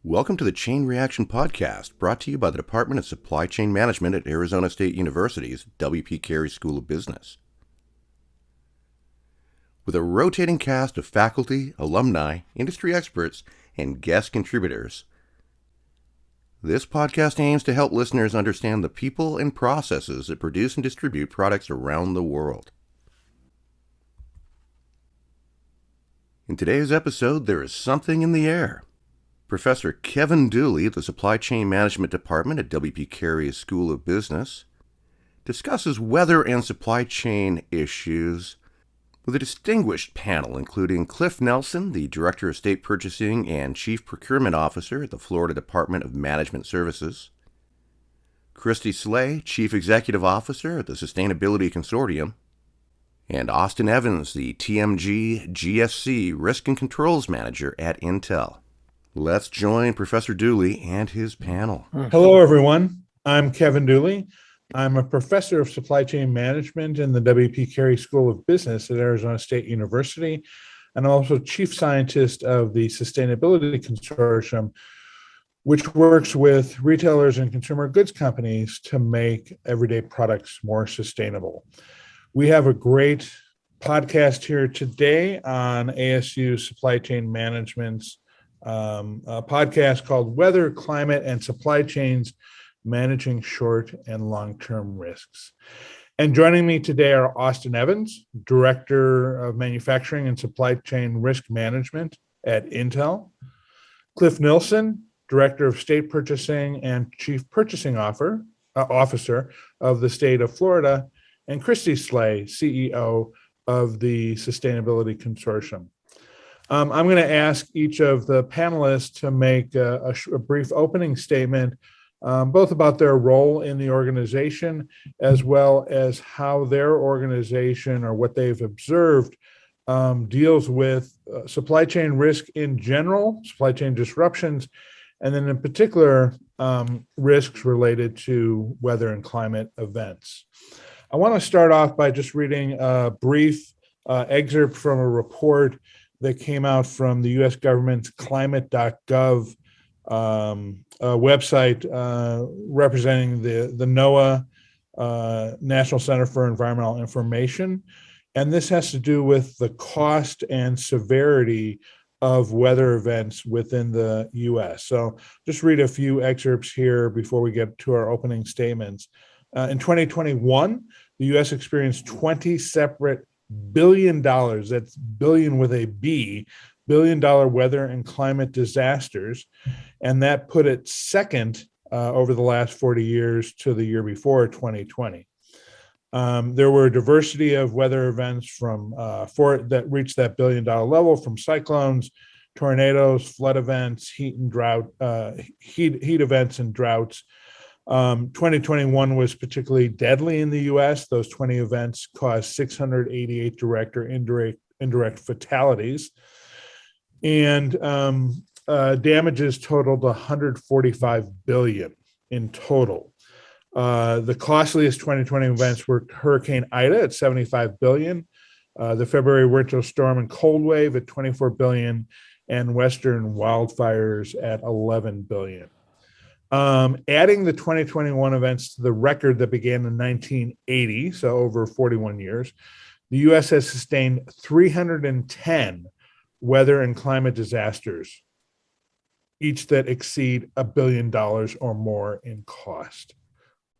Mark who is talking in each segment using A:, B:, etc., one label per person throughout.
A: Welcome to the Chain Reaction Podcast, brought to you by the Department of Supply Chain Management at Arizona State University's W.P. Carey School of Business. With a rotating cast of faculty, alumni, industry experts, and guest contributors, this podcast aims to help listeners understand the people and processes that produce and distribute products around the world. In today's episode, there is something in the air. Professor Kevin Dooley of the Supply Chain Management Department at W.P. Carey School of Business discusses weather and supply chain issues with a distinguished panel including Cliff Nelson, the Director of State Purchasing and Chief Procurement Officer at the Florida Department of Management Services, Christy Slay, Chief Executive Officer at the Sustainability Consortium, and Austin Evans, the TMG GSC Risk and Controls Manager at Intel. Let's join Professor Dooley and his panel.
B: Hello, everyone. I'm Kevin Dooley. I'm a professor of supply chain management in the W.P. Carey School of Business at Arizona State University, and I'm also chief scientist of the Sustainability Consortium, which works with retailers and consumer goods companies to make everyday products more sustainable. We have a great podcast here today on ASU Supply Chain Management's a podcast called Weather, Climate, and Supply Chains, Managing Short and Long-Term Risks. And joining me today are Austin Evans, Director of Manufacturing and Supply Chain Risk Management at Intel, Cliff Nelson, Director of State Purchasing and Chief Purchasing Officer of the state of Florida, and Christy Slay, CEO of the Sustainability Consortium. I'm going to ask each of the panelists to make a brief opening statement, both about their role in the organization, as well as how their organization or what they've observed deals with supply chain risk in general, supply chain disruptions, and then in particular, risks related to weather and climate events. I want to start off by just reading a brief excerpt from a report that came out from the U.S. government's climate.gov website representing the NOAA, National Center for Environmental Information. And this has to do with the cost and severity of weather events within the U.S. So just read a few excerpts here before we get to our opening statements. In 2021, the U.S. experienced 20 separate $1 billion, that's billion with a B, $1 billion weather and climate disasters. And that put it second over the last 40 years to the year before, 2020. There were a diversity of weather events that reached that $1 billion level, from cyclones, tornadoes, flood events, heat events and droughts. 2021 was particularly deadly in the U.S. Those 20 events caused 688 direct or indirect fatalities, and damages totaled $145 billion in total. The costliest 2020 events were Hurricane Ida at $75 billion, the February winter storm and cold wave at $24 billion, and Western wildfires at $11 billion. Adding the 2021 events to the record that began in 1980, so over 41 years, the U.S. has sustained 310 weather and climate disasters, each that exceed $1 billion or more in cost.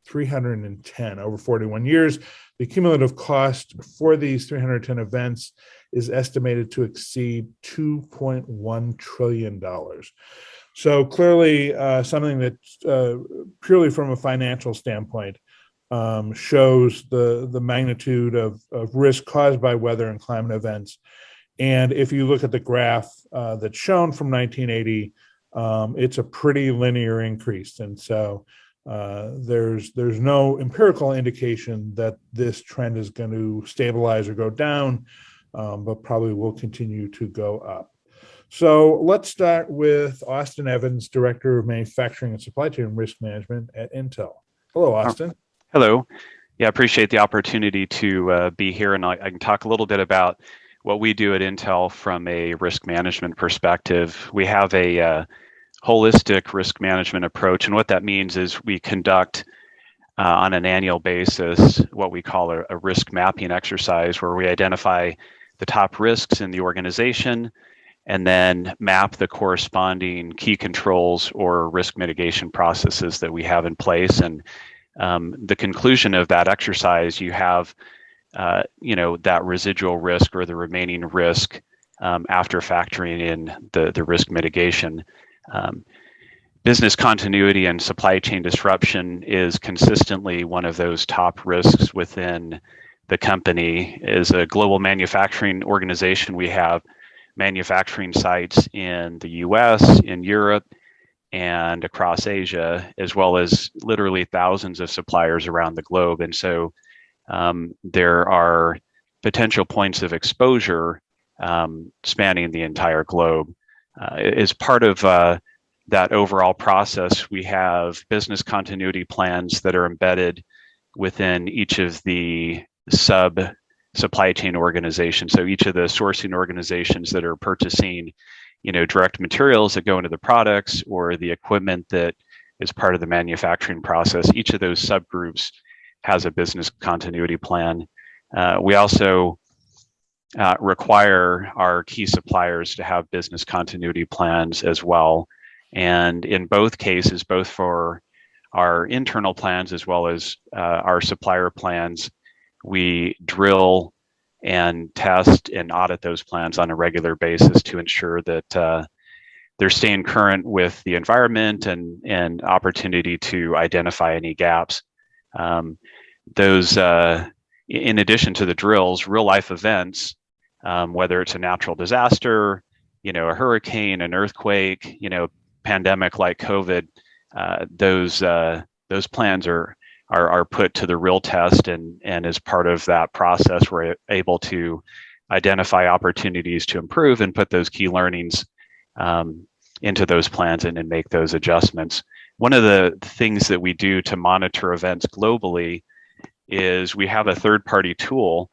B: 310 over 41 years. The cumulative cost for these 310 events is estimated to exceed $2.1 trillion. So clearly something that purely from a financial standpoint shows the magnitude of risk caused by weather and climate events. And if you look at the graph that's shown from 1980, it's a pretty linear increase. And so there's no empirical indication that this trend is going to stabilize or go down, but probably will continue to go up. So let's start with Austin Evans, Director of Manufacturing and Supply Chain Risk Management at Intel. Hello, Austin.
C: Hello. Yeah, I appreciate the opportunity to be here, and I can talk a little bit about what we do at Intel from a risk management perspective. We have a holistic risk management approach. And what that means is we conduct on an annual basis what we call a risk mapping exercise, where we identify the top risks in the organization and then map the corresponding key controls or risk mitigation processes that we have in place. And the conclusion of that exercise, you have that residual risk or the remaining risk after factoring in the risk mitigation. Business continuity and supply chain disruption is consistently one of those top risks within the company. As a global manufacturing organization, we have manufacturing sites in the US, in Europe, and across Asia, as well as literally thousands of suppliers around the globe. And so there are potential points of exposure spanning the entire globe. As part of that overall process, we have business continuity plans that are embedded within each of the sub supply chain organizations. So each of the sourcing organizations that are purchasing, direct materials that go into the products or the equipment that is part of the manufacturing process, each of those subgroups has a business continuity plan. We also require our key suppliers to have business continuity plans as well. And in both cases, both for our internal plans as well as our supplier plans, we drill and test and audit those plans on a regular basis to ensure that they're staying current with the environment and opportunity to identify any gaps. Those, in addition to the drills, real life events, whether it's a natural disaster, a hurricane, an earthquake, pandemic like COVID, those plans are put to the real test, and as part of that process, we're able to identify opportunities to improve and put those key learnings into those plans and make those adjustments. One of the things that we do to monitor events globally is we have a third-party tool,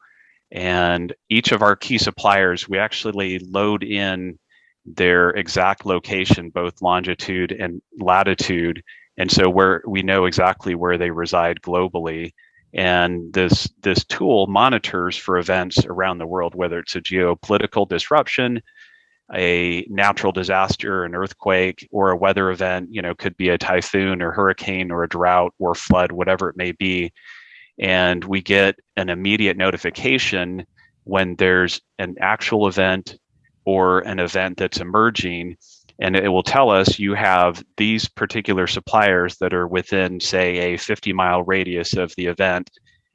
C: and each of our key suppliers, we actually load in their exact location, both longitude and latitude. And so we know exactly where they reside globally. And this tool monitors for events around the world, whether it's a geopolitical disruption, a natural disaster, an earthquake, or a weather event, could be a typhoon or hurricane or a drought or flood, whatever it may be. And we get an immediate notification when there's an actual event or an event that's emerging, and it will tell us you have these particular suppliers that are within, say, a 50-mile radius of the event,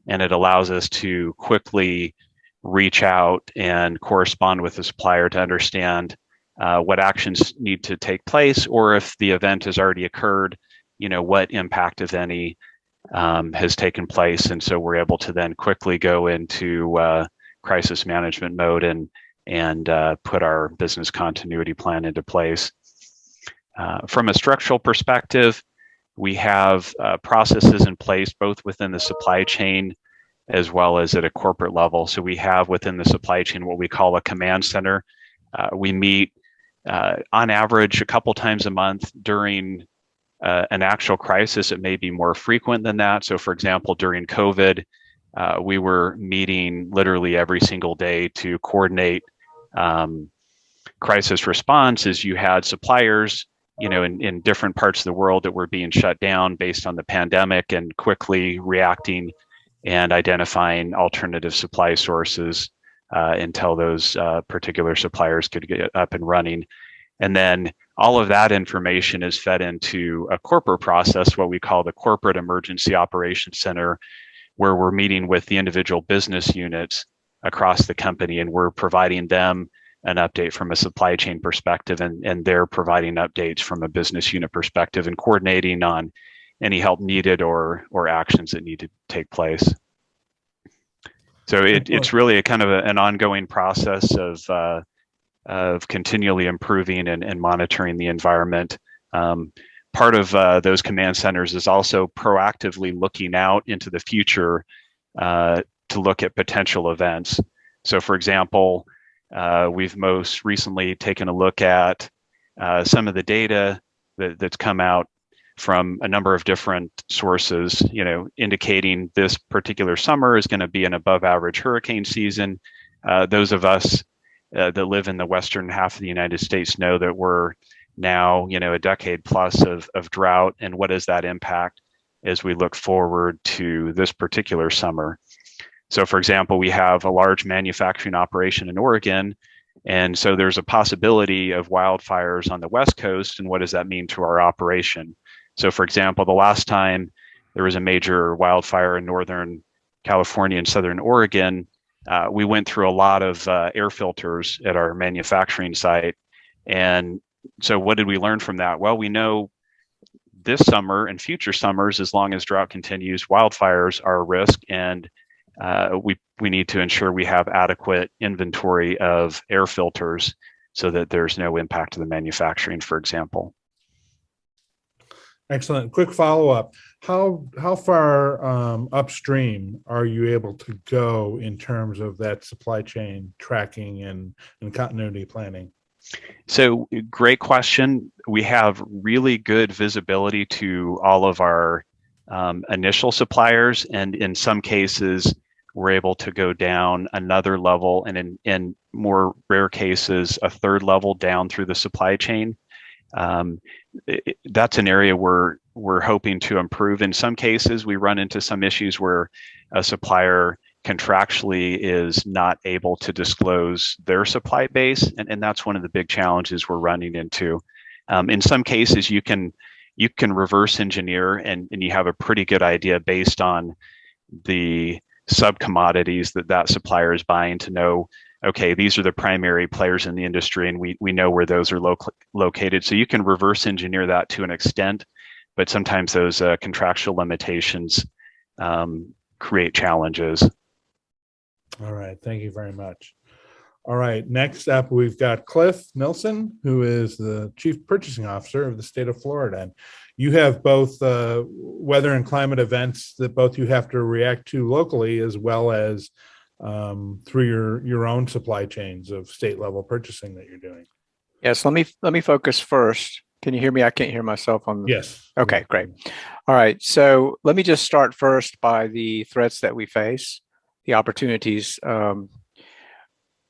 C: and it allows us to quickly reach out and correspond with the supplier to understand what actions need to take place, or if the event has already occurred, what impact, if any, has taken place. And so we're able to then quickly go into crisis management mode and put our business continuity plan into place. From a structural perspective, we have processes in place both within the supply chain as well as at a corporate level. So we have within the supply chain what we call a command center. We meet on average a couple times a month. During an actual crisis, it may be more frequent than that. So for example, during COVID, we were meeting literally every single day to coordinate crisis response. As you had suppliers, in different parts of the world that were being shut down based on the pandemic, and quickly reacting and identifying alternative supply sources until those particular suppliers could get up and running. And then all of that information is fed into a corporate process, what we call the Corporate Emergency Operations Center, where we're meeting with the individual business units across the company, and we're providing them an update from a supply chain perspective, and they're providing updates from a business unit perspective and coordinating on any help needed or actions that need to take place. So it's really a kind of an ongoing process of continually improving and monitoring the environment. Part of those command centers is also proactively looking out into the future to look at potential events. So for example, we've most recently taken a look at some of the data that's come out from a number of different sources, indicating this particular summer is going to be an above average hurricane season. Those of us that live in the western half of the United States know that we're now, a decade plus of drought, and what does that impact as we look forward to this particular summer. So, for example, we have a large manufacturing operation in Oregon, and so there's a possibility of wildfires on the West Coast, and what does that mean to our operation? So, for example, the last time there was a major wildfire in Northern California and Southern Oregon, we went through a lot of air filters at our manufacturing site. And so what did we learn from that? Well, we know this summer and future summers, as long as drought continues, wildfires are a risk, and we need to ensure we have adequate inventory of air filters so that there's no impact to the manufacturing, for example.
B: Excellent. Quick follow-up. How far upstream are you able to go in terms of that supply chain tracking and continuity planning?
C: So, great question. We have really good visibility to all of our initial suppliers, and in some cases, we're able to go down another level, and in more rare cases, a third level down through the supply chain. That's an area we're hoping to improve. In some cases, we run into some issues where a supplier contractually is not able to disclose their supply base, and that's one of the big challenges we're running into. In some cases, you can reverse engineer, and you have a pretty good idea based on the sub-commodities that supplier is buying to know, okay, these are the primary players in the industry, and we know where those are located. So you can reverse engineer that to an extent, but sometimes those contractual limitations create challenges.
B: All right. Thank you very much. All right. Next up, we've got Cliff Nilsson, who is the Chief Purchasing Officer of the state of Florida. And you have both weather and climate events that both you have to react to locally, as well as through your own supply chains of state level purchasing that you're doing.
D: Yes. Let me focus first. Can you hear me? I can't hear myself on the...
B: Yes.
D: Okay, great. All right. So let me just start first by the threats that we face, the opportunities.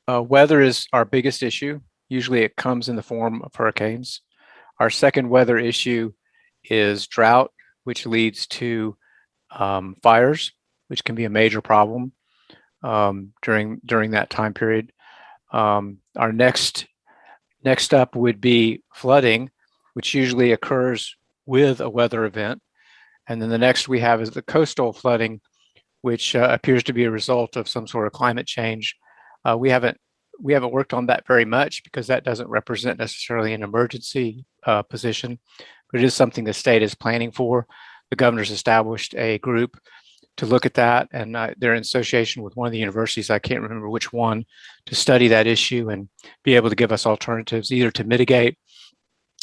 D: Weather is our biggest issue. Usually it comes in the form of hurricanes. Our second weather issue is drought, which leads to fires, which can be a major problem during that time period. Our next up would be flooding, which usually occurs with a weather event. And then the next we have is the coastal flooding, which appears to be a result of some sort of climate change. We haven't worked on that very much because that doesn't represent necessarily an emergency position, but it is something the state is planning for. The governor's established a group to look at that, and they're in association with one of the universities, I can't remember which one, to study that issue and be able to give us alternatives, either to mitigate,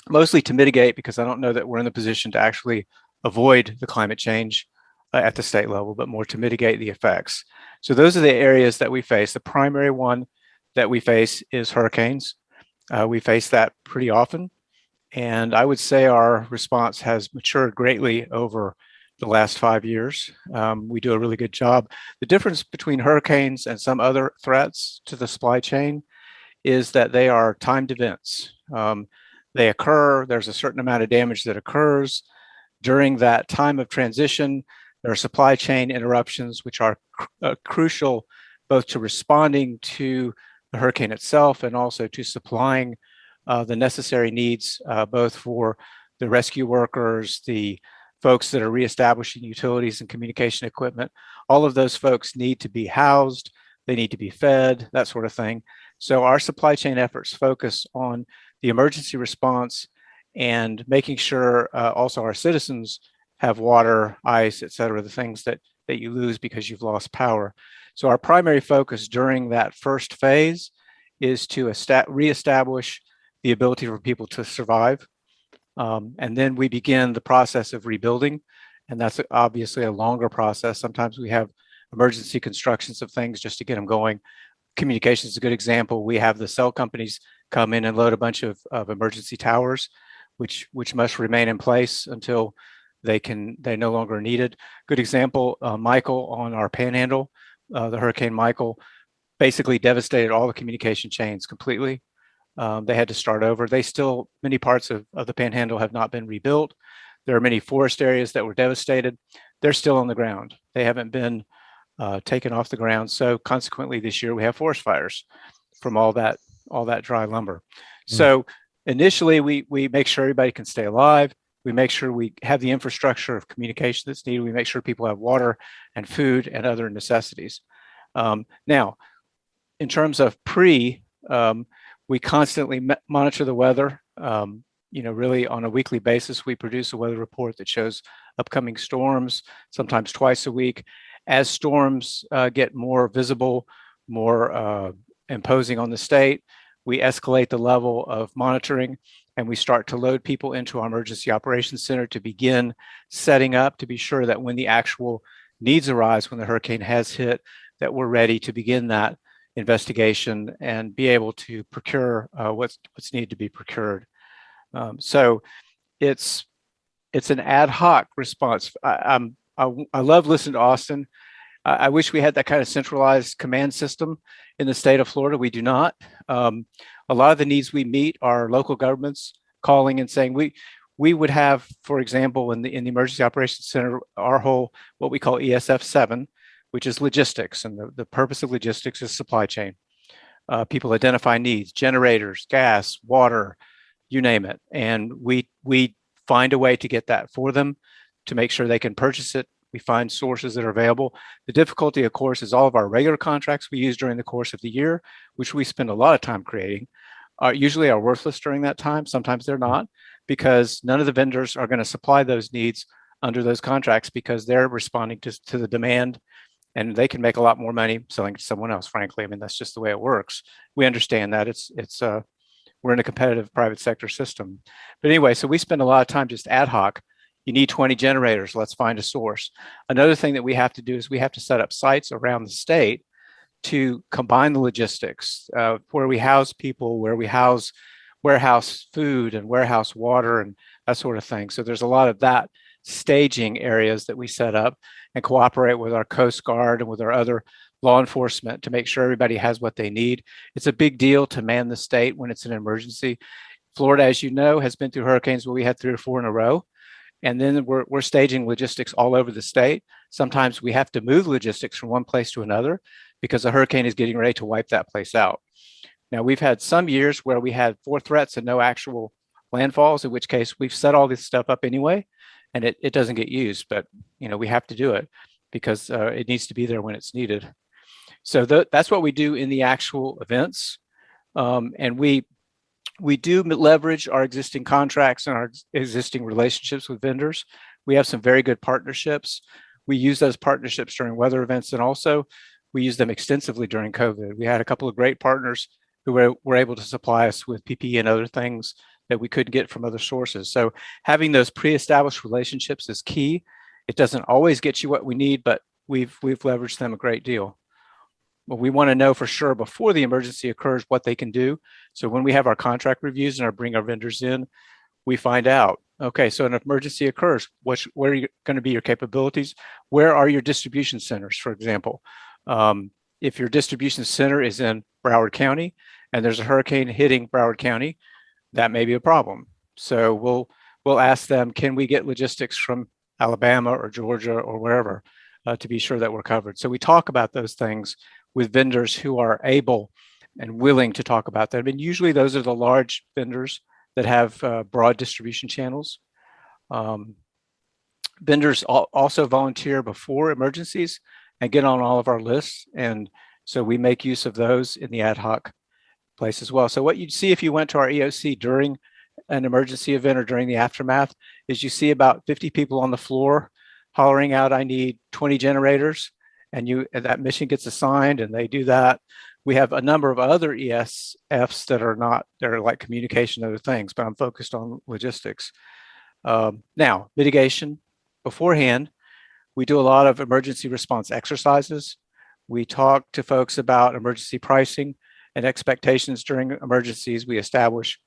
D: mostly to mitigate, because I don't know that we're in the position to actually avoid the climate change at the state level, but more to mitigate the effects. So those are the areas that we face. The primary one that we face is hurricanes. We face that pretty often, and I would say our response has matured greatly over the last 5 years. We do a really good job. The difference between hurricanes and some other threats to the supply chain is that they are timed events. They occur, there's a certain amount of damage that occurs. During that time of transition, there are supply chain interruptions, which are crucial both to responding to the hurricane itself and also to supplying the necessary needs, both for the rescue workers, the folks that are reestablishing utilities and communication equipment. All of those folks need to be housed, they need to be fed, that sort of thing. So our supply chain efforts focus on the emergency response and making sure also our citizens have water, ice, et cetera, the things that you lose because you've lost power. So our primary focus during that first phase is to reestablish the ability for people to survive. And then we begin the process of rebuilding. And that's obviously a longer process. Sometimes we have emergency constructions of things just to get them going. Communication is a good example. We have the cell companies come in and load a bunch of emergency towers. which must remain in place until they no longer are needed. Good example, Michael on our Panhandle, the Hurricane Michael basically devastated all the communication chains completely. They had to start over. Many parts of the Panhandle have not been rebuilt. There are many forest areas that were devastated. They're still on the ground. They haven't been taken off the ground. So consequently, this year we have forest fires from all that dry lumber. So initially, we make sure everybody can stay alive. We make sure we have the infrastructure of communication that's needed. We make sure people have water and food and other necessities. Now, in terms of we constantly monitor the weather. Really on a weekly basis, we produce a weather report that shows upcoming storms, sometimes twice a week. As storms get more visible, more imposing on the state, we escalate the level of monitoring, and we start to load people into our emergency operations center to begin setting up to be sure that when the actual needs arise, when the hurricane has hit, that we're ready to begin that investigation and be able to procure what's needed to be procured. So it's an ad hoc response. I love listening to Austin. I wish we had that kind of centralized command system in the state of Florida. We do not. A lot of the needs we meet are local governments calling and saying we would have, for example, in the Emergency Operations Center, our whole what we call ESF 7, which is logistics, and the purpose of logistics is supply chain. People identify needs, generators, gas, water, you name it, and we find a way to get that for them to make sure they can purchase it. We find sources that are available. The difficulty, of course, is all of our regular contracts we use during the course of the year, which we spend a lot of time creating, usually are worthless during that time. Sometimes they're not, because none of the vendors are going to supply those needs under those contracts because they're responding to the demand, and they can make a lot more money selling to someone else, frankly. I mean, that's just the way it works. We understand that. We're in a competitive private sector system. But anyway, so we spend a lot of time just ad hoc. You need 20 generators, let's find a source. Another thing that we have to do is we have to set up sites around the state to combine the logistics, where we house people, where we warehouse food and warehouse water and that sort of thing. So there's a lot of that staging areas that we set up and cooperate with our Coast Guard and with our other law enforcement to make sure everybody has what they need. It's a big deal to man the state when it's an emergency. Florida, as you know, has been through hurricanes where we had 3 or 4 in a row. And then we're staging logistics all over the state. Sometimes we have to move logistics from one place to another because a hurricane is getting ready to wipe that place out. Now, we've had some years where we had 4 threats and no actual landfalls, in which case we've set all this stuff up anyway, and it doesn't get used. But we have to do it because it needs to be there when it's needed. So that's what we do in the actual events. And we do leverage our existing contracts and our existing relationships with vendors. We have some very good partnerships. We use those partnerships during weather events, and also we use them extensively during COVID. We had a couple of great partners who were able to supply us with PPE and other things that we couldn't get from other sources. So having those pre-established relationships is key. It doesn't always get you what we need, but we've leveraged them a great deal. Well, we want to know for sure before the emergency occurs what they can do. So when we have our contract reviews and bring our vendors in, we find out, okay, so an emergency occurs, where are going to be your capabilities? Where are your distribution centers, for example? If your distribution center is in Broward County and there's a hurricane hitting Broward County, that may be a problem. So we'll ask them, can we get logistics from Alabama or Georgia or wherever to be sure that we're covered? So we talk about those things with vendors who are able and willing to talk about that. I mean, usually those are the large vendors that have broad distribution channels. Vendors also volunteer before emergencies and get on all of our lists. And so we make use of those in the ad hoc place as well. So what you'd see if you went to our EOC during an emergency event or during the aftermath is you see about 50 people on the floor hollering out, I need 20 generators. And that mission gets assigned and they do that. We have a number of other ESFs that are like communication and other things, but I'm focused on logistics. Now, mitigation. Beforehand, we do a lot of emergency response exercises. We talk to folks about emergency pricing and expectations during emergencies. We establish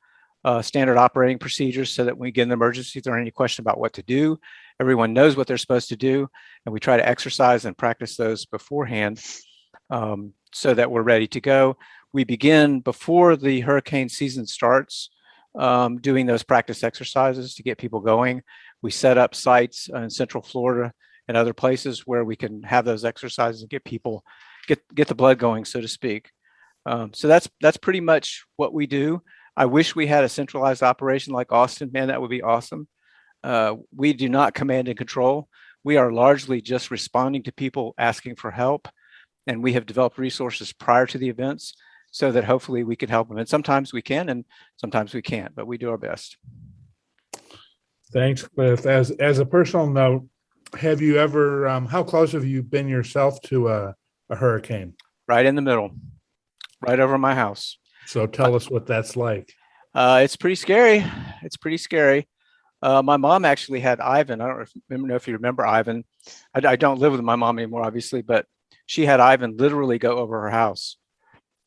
D: standard operating procedures so that when we get in an emergency, if there are any question about what to do, everyone knows what they're supposed to do. And we try to exercise and practice those beforehand so that we're ready to go. We begin before the hurricane season starts doing those practice exercises to get people going. We set up sites in Central Florida and other places where we can have those exercises and get people, get the blood going, so to speak. So that's pretty much what we do. I wish we had a centralized operation like Austin. Man, that would be awesome. We do not command and control. We are largely just responding to people asking for help. And we have developed resources prior to the events so that hopefully we can help them. And sometimes we can, and sometimes we can't, but we do our best.
B: Thanks, Cliff. As a personal note, have you ever, how close have you been yourself to a hurricane?
D: Right in the middle, right over my house.
B: So tell us what that's like.
D: It's pretty scary. It's pretty scary. My mom actually had Ivan. I don't know if you remember Ivan. I don't live with my mom anymore, obviously, but she had Ivan literally go over her house.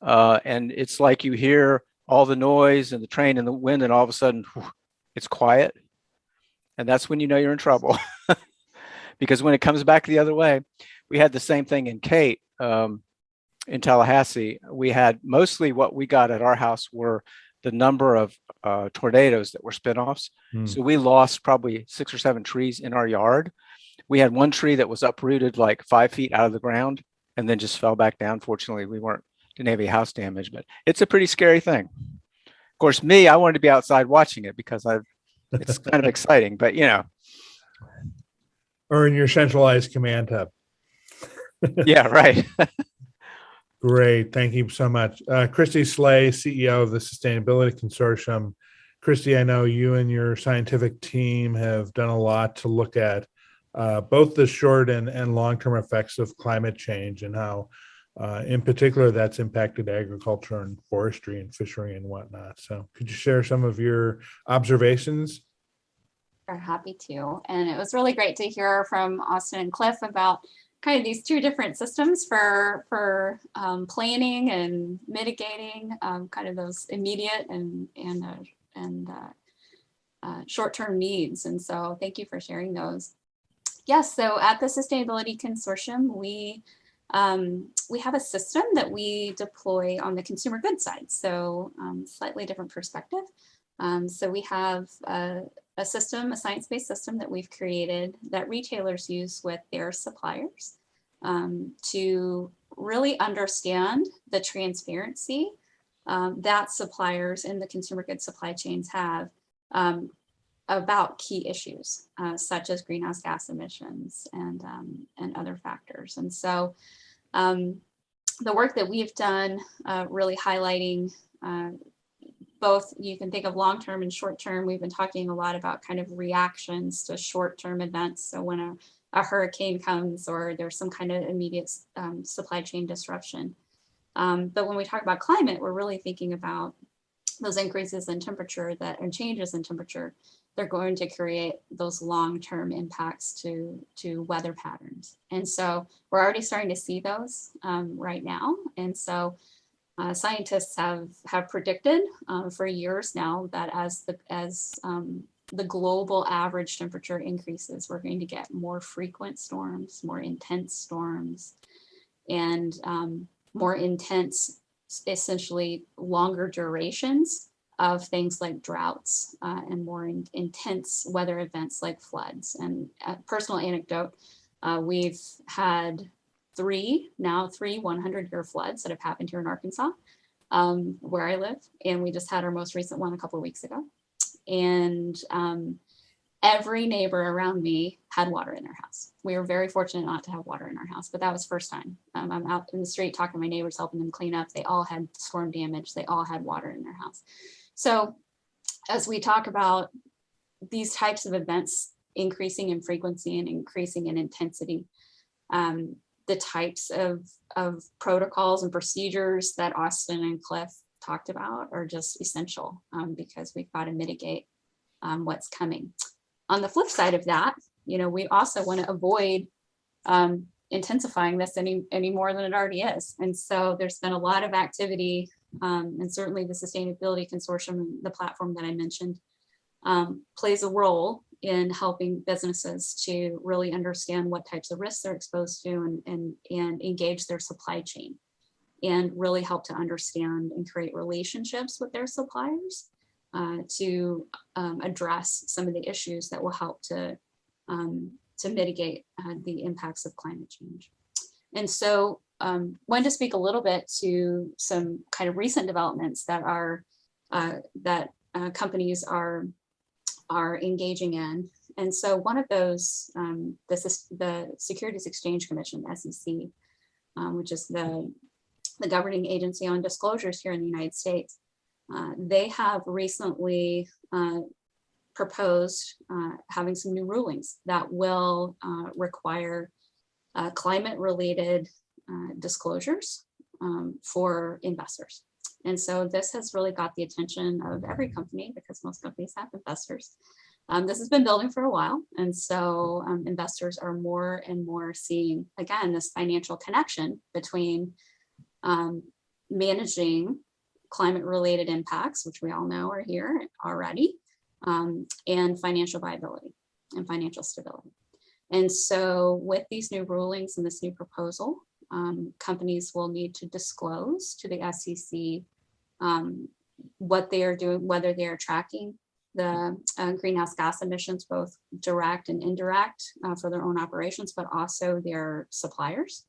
D: And it's like you hear all the noise and the train and the wind, and all of a sudden it's quiet. And that's when you know you're in trouble. Because when it comes back the other way, we had the same thing in Kate, in Tallahassee. We had mostly what we got at our house were the number of tornadoes that were spinoffs. So we lost probably 6 or 7 trees in our yard. We had one tree that was uprooted like 5 feet out of the ground and then just fell back down. Fortunately, we didn't have any house damage, but it's a pretty scary thing. Of course, I wanted to be outside watching it because it's kind of exciting, but you know.
B: Or in your centralized command hub.
D: Yeah, right.
B: Great. Thank you so much. Christy Slay, CEO of the Sustainability Consortium. Christy, I know you and your scientific team have done a lot to look at both the short and long-term effects of climate change and how, in particular, that's impacted agriculture and forestry and fishery and whatnot. So could you share some of your observations?
E: Are happy to. And it was really great to hear from Austin and Cliff about kind of these 2 different systems for planning and mitigating kind of those immediate and short-term needs. And so thank you for sharing those. Yes, so at the Sustainability Consortium, we have a system that we deploy on the consumer goods side. So slightly different perspective. So we have a science-based system that we've created that retailers use with their suppliers to really understand the transparency that suppliers in the consumer goods supply chains have about key issues such as greenhouse gas emissions and other factors. And so the work that we've done really highlighting both, you can think of long-term and short-term. We've been talking a lot about kind of reactions to short-term events. So when a hurricane comes or there's some kind of immediate supply chain disruption. But when we talk about climate, we're really thinking about those increases in temperature and changes in temperature. They're going to create those long-term impacts to weather patterns. And so we're already starting to see those right now. And so scientists have predicted for years now that as the global average temperature increases, we're going to get more frequent storms, more intense storms, and more intense, essentially longer durations of things like droughts and more intense weather events like floods. And a personal anecdote, we've had 3 100-year floods that have happened here in Arkansas, where I live. And we just had our most recent one a couple of weeks ago. And every neighbor around me had water in their house. We were very fortunate not to have water in our house, but that was the first time. I'm out in the street talking to my neighbors, helping them clean up. They all had storm damage. They all had water in their house. So as we talk about these types of events increasing in frequency and increasing in intensity, the types of protocols and procedures that Austin and Cliff talked about are just essential because we've got to mitigate what's coming. On the flip side of that, we also want to avoid intensifying this any more than it already is. And so there's been a lot of activity and certainly the Sustainability Consortium, the platform that I mentioned, plays a role in helping businesses to really understand what types of risks they're exposed to and engage their supply chain and really help to understand and create relationships with their suppliers to address some of the issues that will help to mitigate the impacts of climate change. And so wanted to speak a little bit to some kind of recent developments that are companies are engaging in. And so one of those, the Securities Exchange Commission, SEC, which is the governing agency on disclosures here in the United States, they have recently proposed having some new rulings that will require climate-related disclosures for investors. And so this has really got the attention of every company because most companies have investors. This has been building for a while. And so investors are more and more seeing, again, this financial connection between managing climate-related impacts, which we all know are here already, and financial viability and financial stability. And so with these new rulings and this new proposal, companies will need to disclose to the SEC what they are doing, whether they are tracking the greenhouse gas emissions, both direct and indirect for their own operations, but also their suppliers,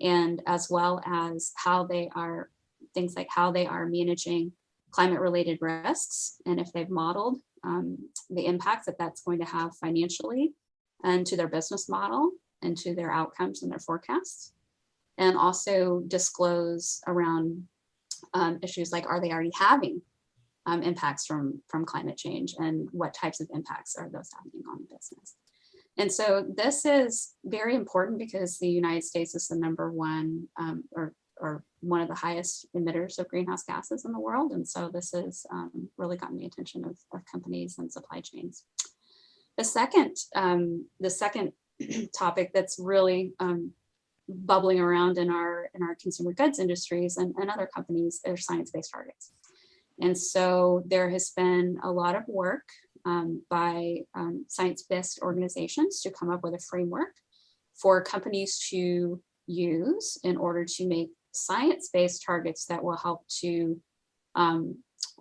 E: and as well as how they are, things like how they are managing climate-related risks, and if they've modeled the impacts that that's going to have financially and to their business model and to their outcomes and their forecasts, and also disclose around issues like, are they already having impacts from climate change, and what types of impacts are those having on the business? And so this is very important because the United States is the number one or one of the highest emitters of greenhouse gases in the world. And so this has really gotten the attention of companies and supply chains. The second topic that's really bubbling around in our consumer goods industries and other companies are science-based targets. And so there has been a lot of work by science-based organizations to come up with a framework for companies to use in order to make science-based targets that will help to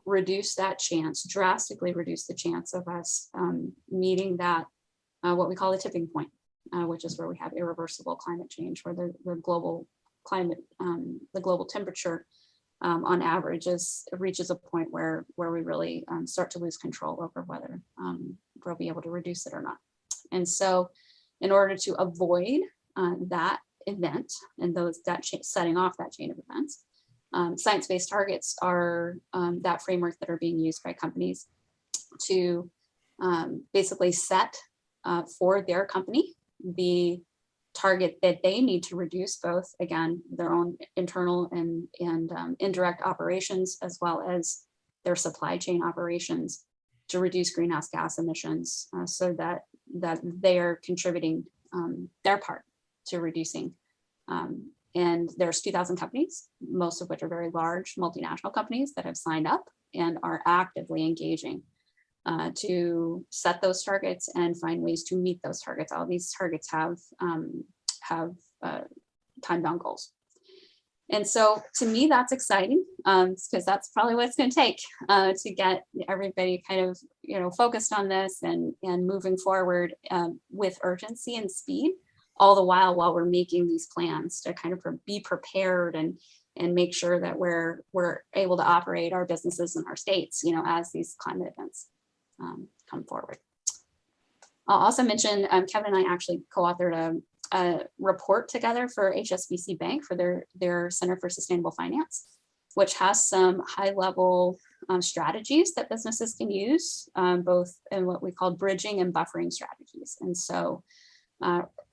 E: reduce that chance, drastically reduce the chance of us meeting that, what we call the tipping point, which is where we have irreversible climate change, where the global climate, the global temperature on average reaches a point where we really start to lose control over whether we'll be able to reduce it or not. And so in order to avoid that event and setting off that chain of events, science-based targets are that framework that are being used by companies to basically set for their company the target that they need to reduce, both, again, their own internal and indirect operations, as well as their supply chain operations, to reduce greenhouse gas emissions so that they are contributing their part to reducing. And there's 2,000 companies, most of which are very large multinational companies that have signed up and are actively engaging to set those targets and find ways to meet those targets. All these targets have time-bound goals. And so to me, that's exciting because that's probably what it's going to take to get everybody kind of, focused on this and moving forward with urgency and speed, all the while we're making these plans to kind of be prepared and make sure that we're able to operate our businesses in our states, as these climate events come forward. I'll also mention Kevin and I actually co-authored a report together for HSBC Bank for their Center for Sustainable Finance, which has some high-level strategies that businesses can use, both in what we call bridging and buffering strategies. And so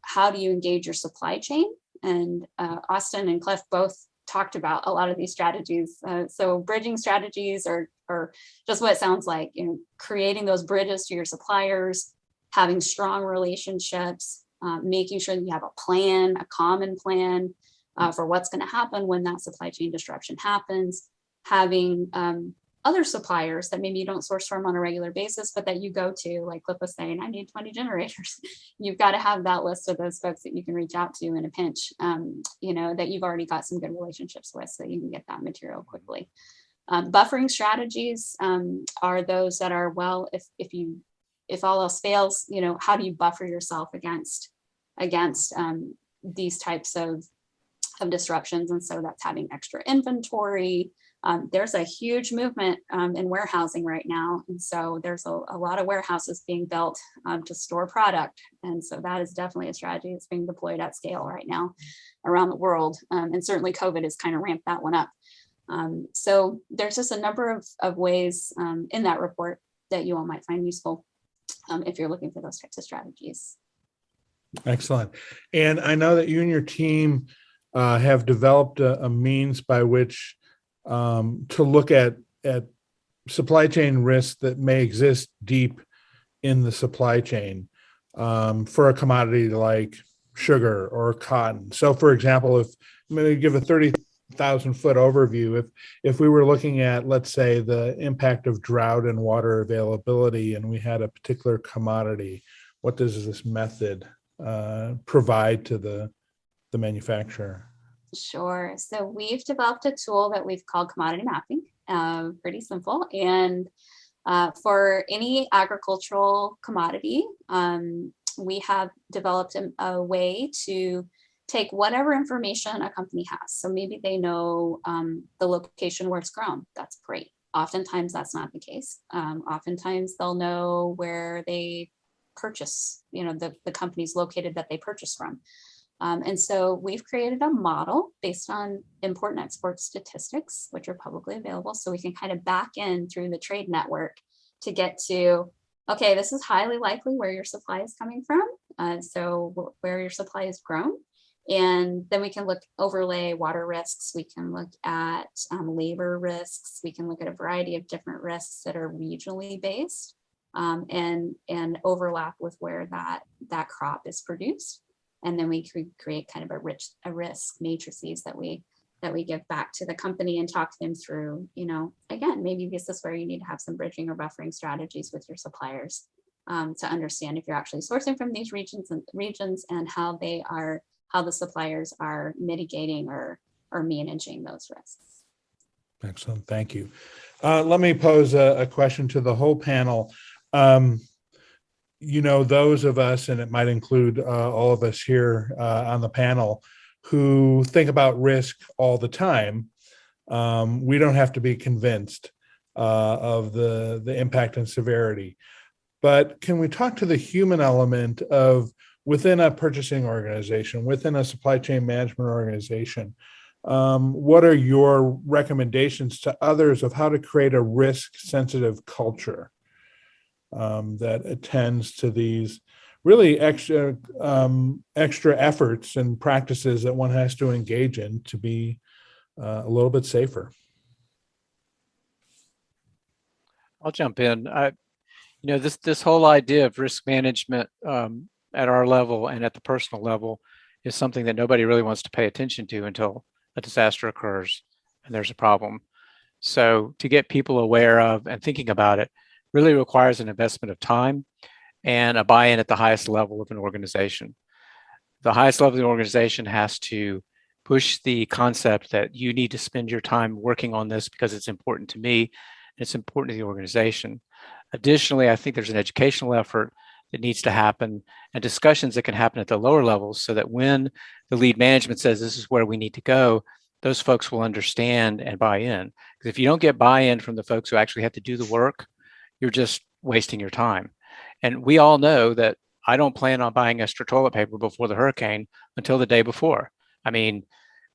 E: how do you engage your supply chain? And Austin and Cliff both talked about a lot of these strategies. So bridging strategies are just what it sounds like, creating those bridges to your suppliers, having strong relationships, making sure that you have a common plan for what's going to happen when that supply chain disruption happens, having other suppliers that maybe you don't source from on a regular basis, but that you go to, like Cliff was saying, I need 20 generators. You've got to have that list of those folks that you can reach out to in a pinch, that you've already got some good relationships with, so you can get that material quickly. Buffering strategies are those that are, well, if all else fails, how do you buffer yourself against these types of disruptions? And so that's having extra inventory. There's a huge movement in warehousing right now. And so there's a lot of warehouses being built to store product. And so that is definitely a strategy that's being deployed at scale right now around the world. And certainly COVID has kind of ramped that one up. So there's just a number of ways in that report that you all might find useful if you're looking for those types of strategies.
B: Excellent. And I know that you and your team have developed a means by which to look at supply chain risks that may exist deep in the supply chain for a commodity like sugar or cotton. So for example, if I'm going to give a 30,000 foot overview, if we were looking at, let's say, the impact of drought and water availability, and we had a particular commodity, what does this method provide to the manufacturer?
E: Sure. So we've developed a tool that we've called commodity mapping, pretty simple. And for any agricultural commodity, we have developed a way to take whatever information a company has. So maybe they know the location where it's grown. That's great. Oftentimes that's not the case. Oftentimes they'll know where they purchase, the company's located that they purchase from. And so we've created a model based on import and export statistics, which are publicly available. So we can kind of back in through the trade network to get to, okay, this is highly likely where your supply is coming from. So where your supply is grown. And then we can overlay water risks. We can look at labor risks. We can look at a variety of different risks that are regionally based and overlap with where that crop is produced. And then we create kind of a risk matrices that we give back to the company and talk them through, again, maybe this is where you need to have some bridging or buffering strategies with your suppliers to understand if you're actually sourcing from these regions and how the suppliers are mitigating or managing those risks.
B: Excellent, thank you. Let me pose a question to the whole panel. Those of us, and it might include all of us here on the panel, who think about risk all the time, we don't have to be convinced of the impact and severity. But can we talk to the human element of within a purchasing organization, within a supply chain management organization? What are your recommendations to others of how to create a risk-sensitive culture that attends to these really extra efforts and practices that one has to engage in to be a little bit safer?
D: I'll jump in. This whole idea of risk management at our level and at the personal level is something that nobody really wants to pay attention to until a disaster occurs and there's a problem. So to get people aware of and thinking about it really requires an investment of time and a buy-in at the highest level of an organization. The highest level of the organization has to push the concept that you need to spend your time working on this because it's important to me and it's important to the organization. Additionally, I think there's an educational effort that needs to happen and discussions that can happen at the lower levels so that when the lead management says this is where we need to go, those folks will understand and buy in. Because if you don't get buy-in from the folks who actually have to do the work, you're just wasting your time. And we all know that I don't plan on buying extra toilet paper before the hurricane until the day before. I mean,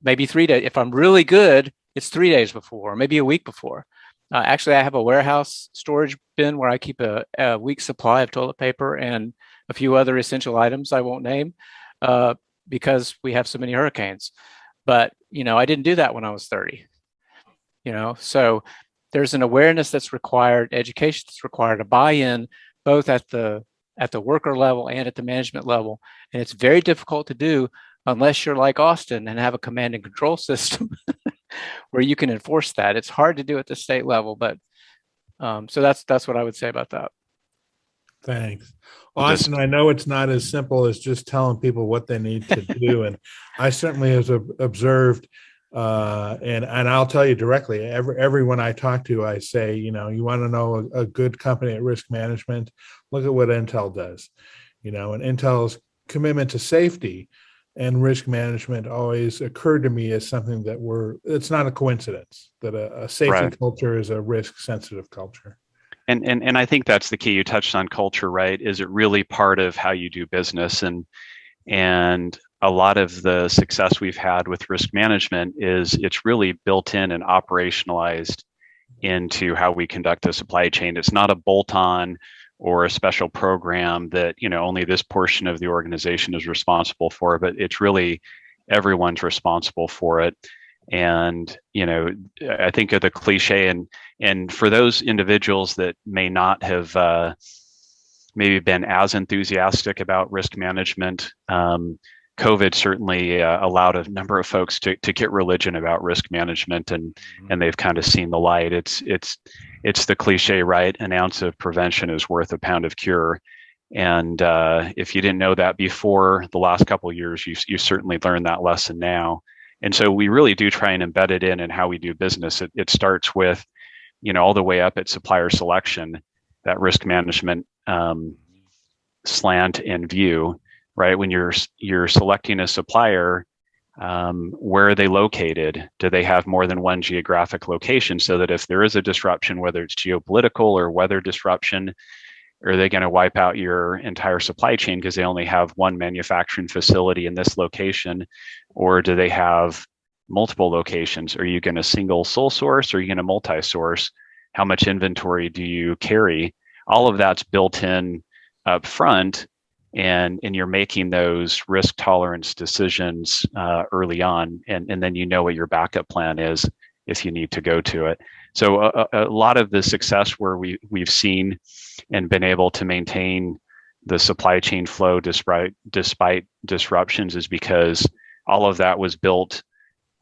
D: maybe 3 days. If I'm really good, it's 3 days before, maybe a week before. Actually, I have a warehouse storage bin where I keep a week's supply of toilet paper and a few other essential items I won't name because we have so many hurricanes. But, I didn't do that when I was 30, so there's an awareness that's required, education that's required, a buy-in both at the worker level and at the management level. And it's very difficult to do unless you're like Austin and have a command and control system where you can enforce that. It's hard to do at the state level, but so that's what I would say about that.
B: Thanks.
C: Well, just
B: Austin, I know it's not as simple as just telling people what they need to do. And I certainly have observed, and I'll tell you directly, everyone I talk to, I say, you want to know a good company at risk management, look at what Intel does, and Intel's commitment to safety and risk management always occurred to me as something that it's not a coincidence that a safety
C: right.
B: culture is a risk sensitive culture.
C: And I think that's the key. You touched on culture, right? Is it really part of how you do business? And a lot of the success we've had with risk management is it's really built in and operationalized into how we conduct a supply chain. It's not a bolt-on or a special program that only this portion of the organization is responsible for, but it's really everyone's responsible for it. And I think of the cliche, and for those individuals that may not have maybe been as enthusiastic about risk management, COVID certainly allowed a number of folks to get religion about risk management, and they've kind of seen the light. It's the cliche, right? An ounce of prevention is worth a pound of cure. And if you didn't know that before the last couple of years, you certainly learned that lesson now. And so we really do try and embed it in how we do business. It starts with, all the way up at supplier selection, that risk management slant and view, right? When you're selecting a supplier, where are they located? Do they have more than one geographic location, so that if there is a disruption, whether it's geopolitical or weather disruption, are they going to wipe out your entire supply chain because they only have one manufacturing facility in this location? Or do they have multiple locations? Are you going to single sole source, or are you going to multi-source? How much inventory do you carry? All of that's built in up front, and you're making those risk tolerance decisions early on, and then what your backup plan is if you need to go to it. So a lot of the success where we've seen and been able to maintain the supply chain flow despite disruptions is because all of that was built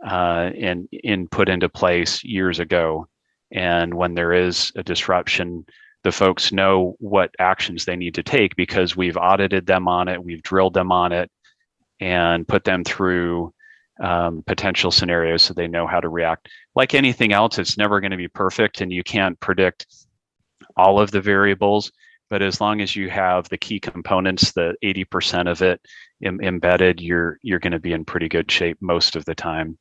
C: and put into place years ago. And when there is a disruption, the folks know what actions they need to take because we've audited them on it, we've drilled them on it, and put them through potential scenarios so they know how to react. Like anything else, it's never going to be perfect, and you can't predict all of the variables. But as long as you have the key components, the 80% of it embedded, you're going to be in pretty good shape most of the time.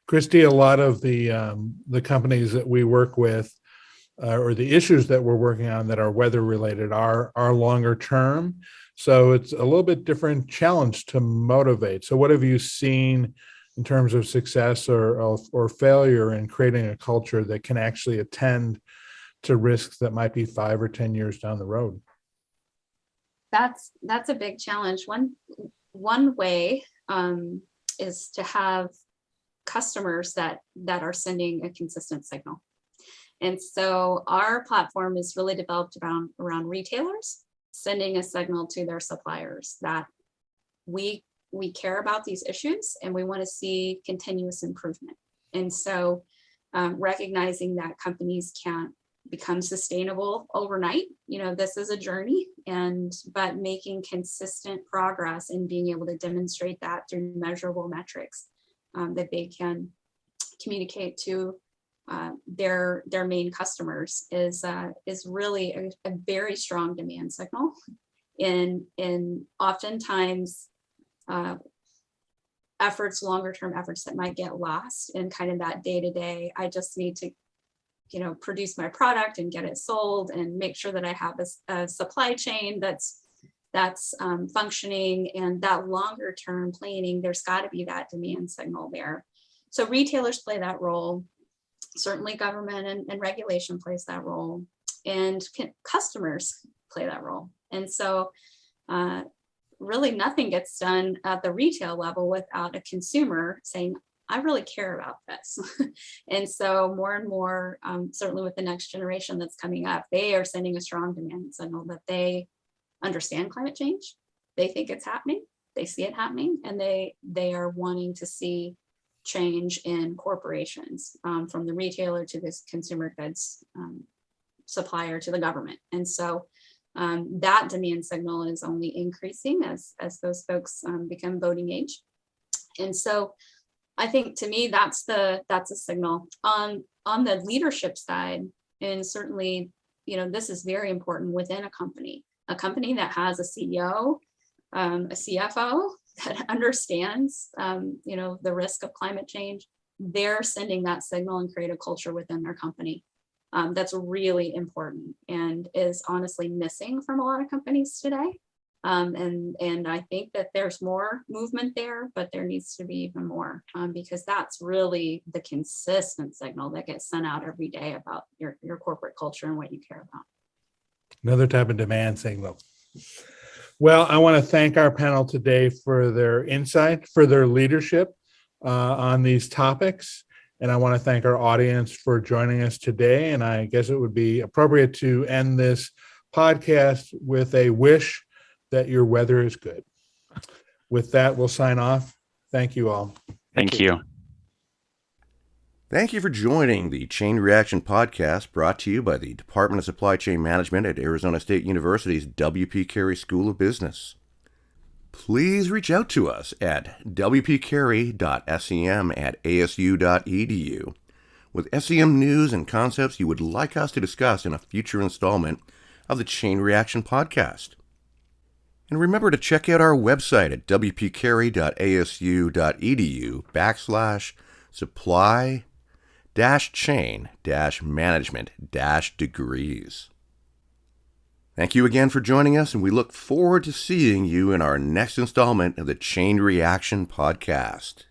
B: Christy, a lot of the companies that we work with, or the issues that we're working on that are weather related, are longer term. So it's a little bit different challenge to motivate. So what have you seen in terms of success or failure in creating a culture that can actually attend to risks that might be 5 or 10 years down the road?
E: That's a big challenge. One way is to have customers that are sending a consistent signal. And so our platform is really developed around retailers sending a signal to their suppliers that we care about these issues and we want to see continuous improvement. And so recognizing that companies can't become sustainable overnight, this is a journey, but making consistent progress and being able to demonstrate that through measurable metrics that they can communicate to their main customers is really a very strong demand signal. In oftentimes longer term efforts that might get lost in kind of that day-to-day, I just need to produce my product and get it sold and make sure that I have a supply chain that's functioning, and that longer term planning, there's got to be that demand signal there. So retailers play that role. Certainly government and regulation plays that role, and customers play that role. And so really nothing gets done at the retail level without a consumer saying, I really care about this. And so more and more, certainly with the next generation that's coming up, they are sending a strong demand signal that they understand climate change. They think it's happening. They see it happening, and they are wanting to see change in corporations, from the retailer to this consumer goods supplier to the government. And so that demand signal is only increasing as those folks become voting age. And so I think, to me, that's a signal. On the leadership side, and certainly, this is very important within a company that has a CEO, a CFO that understands, the risk of climate change. They're sending that signal and create a culture within their company. That's really important and is honestly missing from a lot of companies today. And I think that there's more movement there, but there needs to be even more, because that's really the consistent signal that gets sent out every day about your corporate culture and what you care about.
B: Another type of demand signal. Well, I want to thank our panel today for their insight, for their leadership on these topics. And I want to thank our audience for joining us today. And I guess it would be appropriate to end this podcast with a wish that your weather is good. With that, we'll sign off. Thank you all.
C: Thank you.
A: Thank you for joining the Chain Reaction Podcast, brought to you by the Department of Supply Chain Management at Arizona State University's W.P. Carey School of Business. Please reach out to us at wpcarey.sem@asu.edu with SEM news and concepts you would like us to discuss in a future installment of the Chain Reaction Podcast. And remember to check out our website at wpcarey.asu.edu/supply-chain-management-degrees. Thank you again for joining us, and we look forward to seeing you in our next installment of the Chain Reaction Podcast.